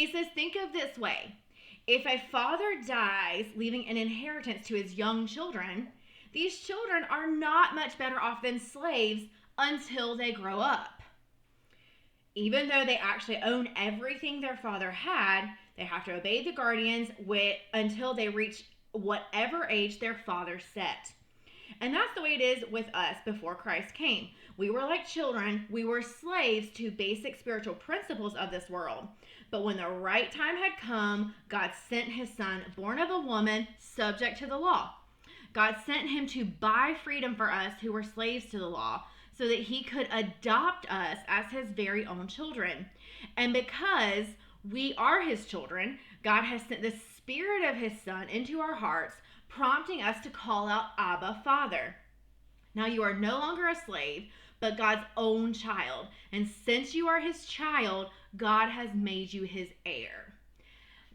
He says, think of this way. If a father dies, leaving an inheritance to his young children, these children are not much better off than slaves until they grow up. Even though they actually own everything their father had, they have to obey the guardians until they reach whatever age their father set. And that's the way it is with us before Christ came. We were like children. We were slaves to basic spiritual principles of this world. But when the right time had come, God sent his son, born of a woman, subject to the law. God sent him to buy freedom for us who were slaves to the law, so that he could adopt us as his very own children. And because we are his children, God has sent the Spirit of his Son into our hearts, prompting us to call out, Abba, Father. Now you are no longer a slave, but God's own child. And since you are his child, God has made you his heir.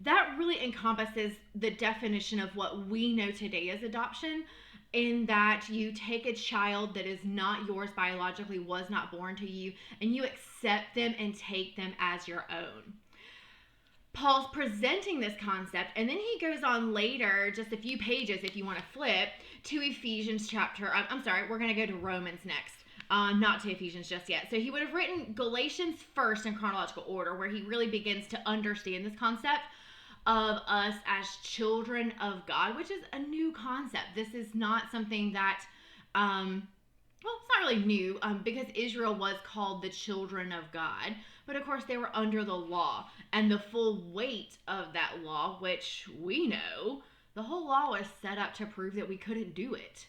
That really encompasses the definition of what we know today as adoption, in that you take a child that is not yours biologically, was not born to you, and you accept them and take them as your own. Paul's presenting this concept, and then he goes on later, just a few pages if you want to flip, to Ephesians chapter, we're going to go to Romans next, not to Ephesians just yet. So he would have written Galatians first in chronological order, where he really begins to understand this concept of us as children of God, which is a new concept. This is not something that, it's not really new, because Israel was called the children of God. But of course, they were under the law, and the full weight of that law, which we know, the whole law was set up to prove that we couldn't do it.